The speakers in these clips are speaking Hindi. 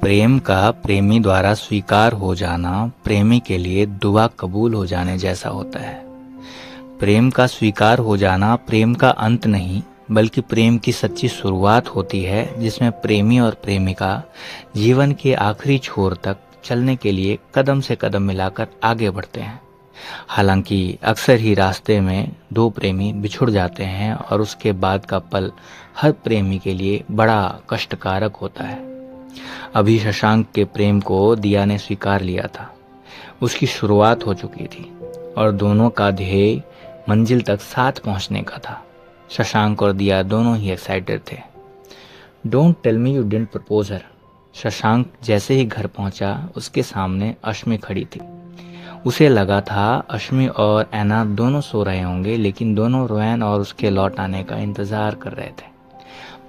प्रेम का प्रेमी द्वारा स्वीकार हो जाना प्रेमी के लिए दुआ कबूल हो जाने जैसा होता है। प्रेम का स्वीकार हो जाना प्रेम का अंत नहीं, बल्कि प्रेम की सच्ची शुरुआत होती है, जिसमें प्रेमी और प्रेमिका जीवन के आखिरी छोर तक चलने के लिए कदम से कदम मिलाकर आगे बढ़ते हैं। हालांकि अक्सर ही रास्ते में दो प्रेमी बिछुड़ जाते हैं और उसके बाद का पल हर प्रेमी के लिए बड़ा कष्टकारक होता है। अभी शशांक के प्रेम को दिया ने स्वीकार लिया था। उसकी शुरुआत हो चुकी थी और दोनों का ध्येय मंजिल तक साथ पहुंचने का था। शशांक और दिया दोनों ही एक्साइटेड थे। Don't tell me you didn't propose her. Shashank जैसे ही घर पहुंचा, उसके सामने अश्मि खड़ी थी। उसे लगा था अश्मि और ऐना दोनों सो रहे होंगे, लेकिन दोनों रोहन और उसके लौट आने का इंतजार कर रहे थे।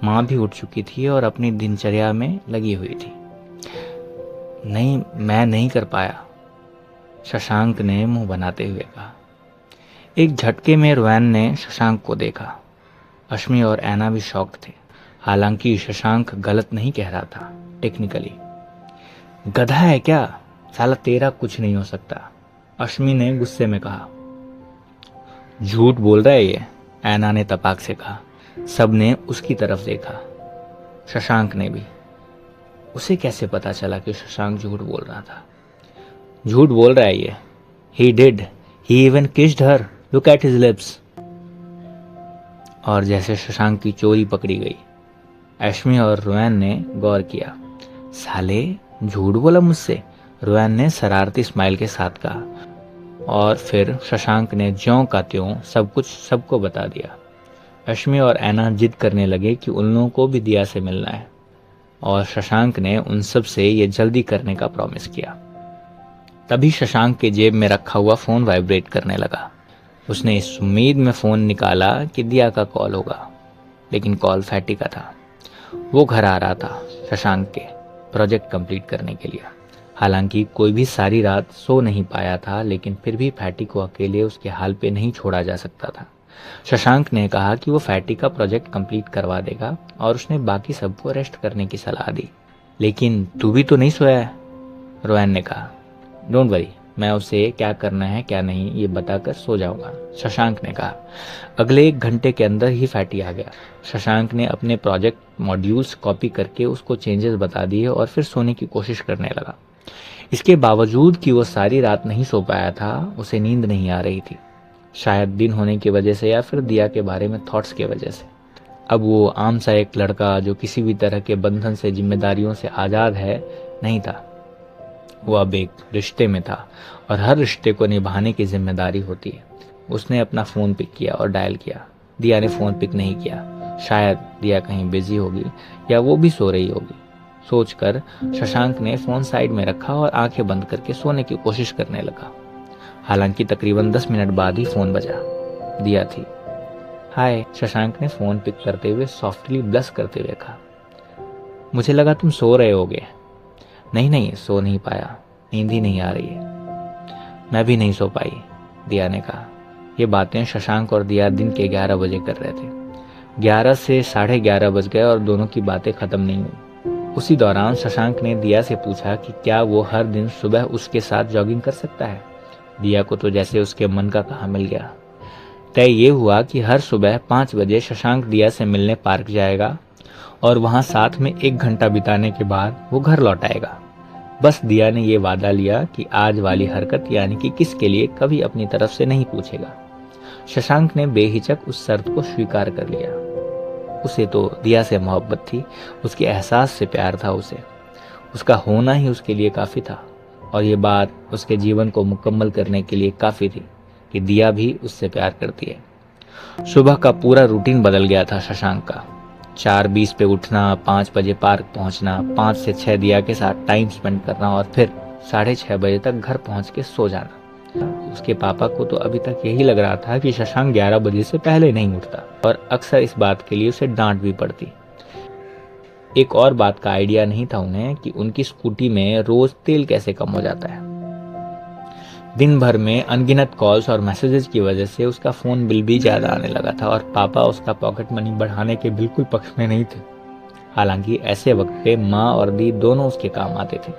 माँ भी उठ चुकी थी और अपनी दिनचर्या में लगी हुई थी। नहीं, मैं नहीं कर पाया, शशांक ने मुंह बनाते हुए कहा। एक झटके में रोहन ने शशांक को देखा। अश्मि और ऐना भी शॉक्ड थे। हालांकि शशांक गलत नहीं कह रहा था। टेक्निकली गधा है क्या, साला तेरा कुछ नहीं हो सकता, अश्मि ने गुस्से में कहा। झूठ बोल रहा है ये, ऐना ने तपाक से कहा। सबने उसकी तरफ देखा, शशांक ने भी। उसे कैसे पता चला कि शशांक झूठ बोल रहा था? झूठ बोल रहा है ये। He did, he even kissed her, look at his lips. और जैसे शशांक की चोरी पकड़ी गई, अश्मि और रोहन ने गौर किया। साले झूठ बोला मुझसे, रोहन ने शरारती स्माइल के साथ कहा। और फिर शशांक ने ज्यों का त्यों सब कुछ सबको बता दिया। अश्मि और ऐना जिद करने लगे कि उन लोगों को भी दिया से मिलना है, और शशांक ने उन सब से ये जल्दी करने का प्रॉमिस किया। तभी शशांक के जेब में रखा हुआ फोन वाइब्रेट करने लगा। उसने इस उम्मीद में फोन निकाला कि दिया का कॉल होगा, लेकिन कॉल फैटी का था। वो घर आ रहा था शशांक के प्रोजेक्ट कंप्लीट करने के लिए। हालांकि कोई भी सारी रात सो नहीं पाया था, लेकिन फिर भी फैटी को अकेले उसके हाल पे नहीं छोड़ा जा सकता था। शशांक ने कहा कि वो फैटी का प्रोजेक्ट कंप्लीट करवा देगा और उसने बाकी सबको रेस्ट करने की सलाह दी। लेकिन तू भी तो नहीं सोया है, रोहन ने कहा। डोंट वरी, मैं उसे क्या करना है क्या नहीं ये बताकर सो जाऊंगा, शशांक ने कहा। अगले 1 घंटे के अंदर ही फैटी आ गया। शशांक ने अपने प्रोजेक्ट मॉड्यूल्स कॉपी करके उसको चेंजेस बता दिए और फिर सोने की कोशिश करने लगा। इसके बावजूद कि वो सारी रात नहीं सो पाया था, उसे नींद नहीं आ रही थी। शायद दिन होने की वजह से या फिर दिया के बारे में थॉट्स की वजह से। अब वो आम सा एक लड़का जो किसी भी तरह के बंधन से, जिम्मेदारियों से आज़ाद है, नहीं था। वो अब एक रिश्ते में था और हर रिश्ते को निभाने की जिम्मेदारी होती है। उसने अपना फ़ोन पिक किया और डायल किया। दिया ने फ़ोन पिक नहीं किया। शायद दिया कहीं बिजी होगी या वो भी सो रही होगी। सोचकर शशांक ने फ़ोन साइड में रखा और आंखें बंद करके सोने की कोशिश करने लगा। हालांकि तकरीबन 10 मिनट बाद ही फ़ोन बजा। दिया थी। हाय, शशांक ने फ़ोन पिक करते हुए सॉफ्टली ब्लश करते हुए कहा। मुझे लगा तुम सो रहे होगे। नहीं, सो नहीं पाया, नींद ही नहीं आ रही है। मैं भी नहीं सो पाई, दिया ने कहा। ये बातें शशांक और दिया दिन के 11 बजे कर रहे थे। 11 से 11:30 बज गए और दोनों की बातें खत्म नहीं हुई। उसी दौरान शशांक ने दिया से पूछा कि क्या वो हर दिन सुबह उसके साथ जॉगिंग कर सकता है। दिया को तो जैसे उसके मन का कहा मिल गया। तय ये हुआ कि हर सुबह 5 बजे शशांक दिया से मिलने पार्क जाएगा और वहां साथ में 1 घंटा बिताने के बाद वो घर लौट आएगा। बस दिया ने ये वादा लिया कि आज वाली हरकत यानी कि किसके लिए कभी अपनी तरफ से नहीं पूछेगा। शशांक ने बेहिचक उस शर्त को स्वीकार कर लिया। उसे तो दिया से मोहब्बत थी, उसके एहसास से प्यार था उसे। उसका होना ही उसके लिए काफ़ी था और ये बात उसके जीवन को मुकम्मल करने के लिए काफ़ी थी कि दिया भी उससे प्यार करती है। सुबह का पूरा रूटीन बदल गया था शशांक का। 4:20 पे उठना, 5 बजे पार्क पहुंचना, 5 से 6 दिया के साथ टाइम स्पेंड करना और फिर 6:30 बजे तक घर पहुंच के सो जाना। उसके पापा को तो अभी तक यही लग रहा था कि शशांक 11 बजे से पहले नहीं उठता और अक्सर इस बात के लिए उसे डांट भी पड़ती। एक और बात का आइडिया नहीं था उन्हें कि उनकी स्कूटी में रोज तेल कैसे कम हो जाता है। दिन भर में अनगिनत कॉल्स और मैसेजेस की वजह से उसका फ़ोन बिल भी ज़्यादा आने लगा था और पापा उसका पॉकेट मनी बढ़ाने के बिल्कुल पक्ष में नहीं थे। हालांकि ऐसे वक्त पे माँ और दी दोनों उसके काम आते थे।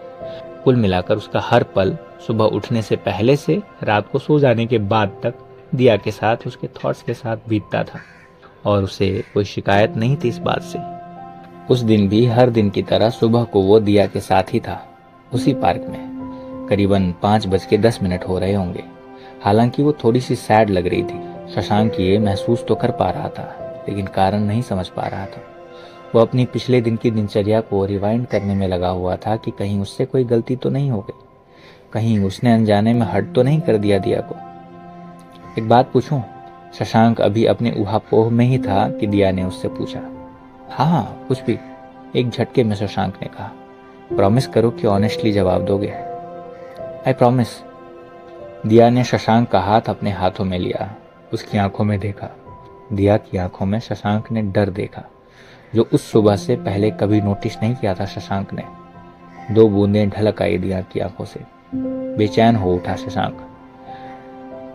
कुल मिलाकर उसका हर पल सुबह उठने से पहले से रात को सो जाने के बाद तक दिया के साथ, उसके थॉट्स के साथ बीतता था और उसे कोई शिकायत नहीं थी इस बात से। उस दिन भी हर दिन की तरह सुबह को वो दिया के साथ ही था, उसी पार्क में। करीबन 5:10 हो रहे होंगे। हालांकि वो थोड़ी सी सैड लग रही थी। शशांक ये महसूस तो कर पा रहा था, लेकिन कारण नहीं समझ पा रहा था। वो अपनी पिछले दिन की दिनचर्या को रिवाइंड करने में लगा हुआ था कि कहीं उससे कोई गलती तो नहीं हो गई, कहीं उसने अनजाने में हर्ट तो नहीं कर दिया दिया को। एक बात पूछूं? शशांक अभी अपने उहापोह में ही था कि दिया ने उससे पूछा। हाँ, कुछ भी, एक झटके में शशांक ने कहा। प्रॉमिस करो कि ऑनेस्टली जवाब दोगे। I promise. दिया ने शशांक का हाथ अपने हाथों में लिया, उसकी आंखों में देखा। दिया की आंखों में शशांक ने डर देखा, जो उस सुबह से पहले कभी नोटिस नहीं किया था शशांक ने। 2 बूंदें ढलक आई दिया की आंखों से। बेचैन हो उठा शशांक।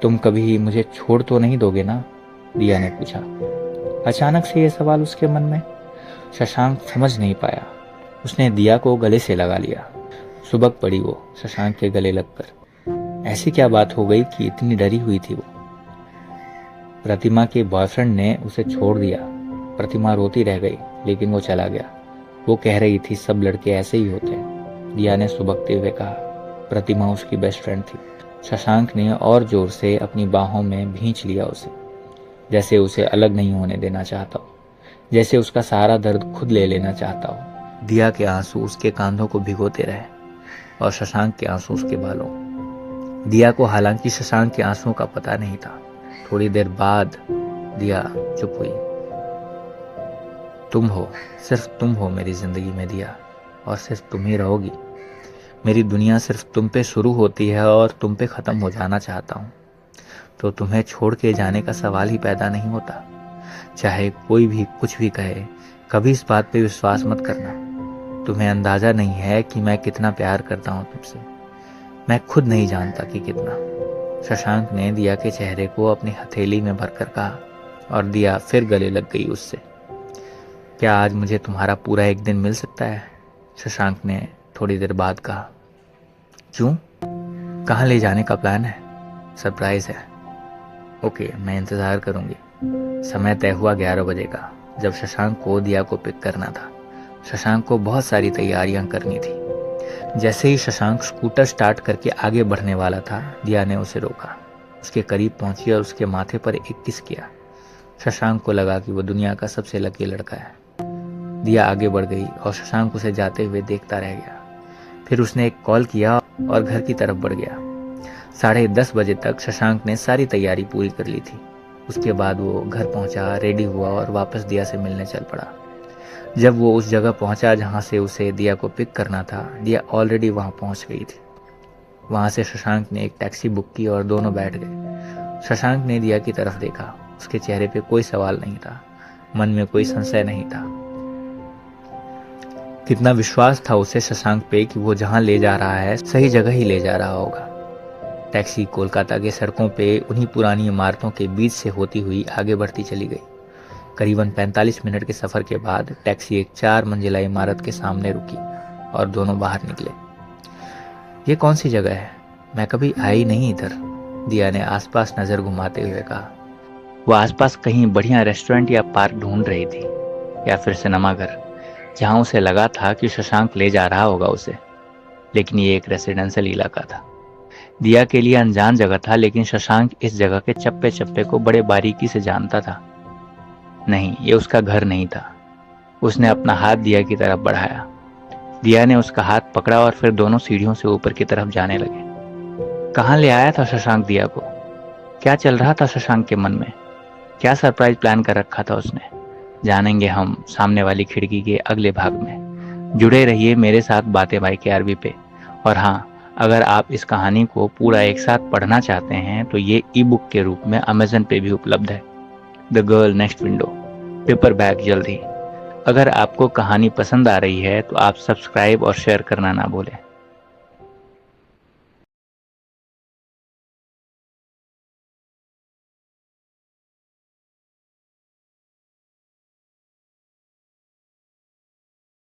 तुम कभी मुझे छोड़ तो नहीं दोगे ना? दिया ने पूछा। अचानक से यह सवाल उसके मन में। शशांक समझ नहीं पाया। उसने दिया को गले से लगा लिया। सुबक पड़ी वो शशांक के गले लगकर। ऐसी क्या बात हो गई कि इतनी डरी हुई थी वो? प्रतिमा के बॉयफ्रेंड ने उसे छोड़ दिया। प्रतिमा रोती रह गई, लेकिन वो चला गया। वो कह रही थी सब लड़के ऐसे ही होते हैं, दिया ने सुबकते हुए कहा। प्रतिमा उसकी बेस्ट फ्रेंड थी। शशांक ने और जोर से अपनी बाहों में भींच लिया उसे, जैसे उसे अलग नहीं होने देना चाहता हो, जैसे उसका सारा दर्द खुद ले लेना चाहता हो। दिया के आंसू उसके कांधों को भिगोते रहे और शशांक के आंसू उसके बालों। दिया को हालांकि शशांक के आंसुओं का पता नहीं था। थोड़ी देर बाद दिया चुप हुई। तुम हो, सिर्फ तुम हो मेरी जिंदगी में दिया, और सिर्फ तुम ही रहोगी। मेरी दुनिया सिर्फ तुम पे शुरू होती है और तुम पे खत्म हो जाना चाहता हूँ। तो तुम्हें छोड़ के जाने का सवाल ही पैदा नहीं होता। चाहे कोई भी कुछ भी कहे, कभी इस बात पे विश्वास मत करना। तुम्हें अंदाजा नहीं है कि मैं कितना प्यार करता हूँ तुमसे। मैं खुद नहीं जानता कि कितना। शशांक ने दिया के चेहरे को अपनी हथेली में भरकर कहा, और दिया फिर गले लग गई उससे। क्या आज मुझे तुम्हारा पूरा एक दिन मिल सकता है? शशांक ने थोड़ी देर बाद कहा। क्यों? कहाँ ले जाने का प्लान है? सरप्राइज है। ओके, मैं इंतजार करूंगी। समय तय हुआ 11 बजे का, जब शशांक को दिया को पिक करना था। शशांक को बहुत सारी तैयारियां करनी थी। जैसे ही शशांक स्कूटर स्टार्ट करके आगे बढ़ने वाला था, दिया ने उसे रोका। उसके करीब पहुंची और उसके माथे पर एक किस किया। शशांक को लगा कि वो दुनिया का सबसे लकी लड़का है। दिया आगे बढ़ गई और शशांक उसे जाते हुए देखता रह गया। फिर उसने एक कॉल किया और घर की तरफ बढ़ गया। 10:30 बजे तक शशांक ने सारी तैयारी पूरी कर ली थी। उसके बाद वो घर पहुंचा, रेडी हुआ और वापस दिया से मिलने चल पड़ा। जब वो उस जगह पहुंचा जहां से उसे दिया को पिक करना था, दिया ऑलरेडी वहां पहुंच गई थी। वहां से शशांक ने एक टैक्सी बुक की और दोनों बैठ गए। शशांक ने दिया की तरफ देखा। उसके चेहरे पे कोई सवाल नहीं था, मन में कोई संशय नहीं था। कितना विश्वास था उसे शशांक पे कि वो जहां ले जा रहा है सही जगह ही ले जा रहा होगा। टैक्सी कोलकाता के सड़कों पे उन्हीं पुरानी इमारतों के बीच से होती हुई आगे बढ़ती चली गई। करीबन 45 मिनट के सफर के बाद टैक्सी एक 4 मंजिला इमारत के सामने रुकी और दोनों बाहर निकले। ये कौन सी जगह है? मैं कभी आई नहीं इधर, दिया ने आसपास नजर घुमाते हुए कहा। वो आसपास कहीं बढ़िया रेस्टोरेंट या पार्क ढूंढ रही थी, या फिर सिनेमा घर, जहां उसे लगा था कि शशांक ले जा रहा होगा उसे। लेकिन ये एक रेसिडेंशियल इलाका था। दिया के लिए अनजान जगह था, लेकिन शशांक इस जगह के चप्पे चप्पे को बड़े बारीकी से जानता था। नहीं, ये उसका घर नहीं था। उसने अपना हाथ दिया की तरफ बढ़ाया। दिया ने उसका हाथ पकड़ा और फिर दोनों सीढ़ियों से ऊपर की तरफ जाने लगे। कहाँ ले आया था शशांक दिया को? क्या चल रहा था शशांक के मन में? क्या सरप्राइज प्लान कर रखा था उसने? जानेंगे हम सामने वाली खिड़की के अगले भाग में। जुड़े रहिए मेरे साथ बातें बाई के आरबी पे। और हाँ, अगर आप इस कहानी को पूरा एक साथ पढ़ना चाहते हैं तो ये ई बुक के रूप में अमेज़न पे भी उपलब्ध है। The girl next window, paper bag जल्द ही। अगर आपको कहानी पसंद आ रही है तो आप सब्सक्राइब और शेयर करना ना भूलें।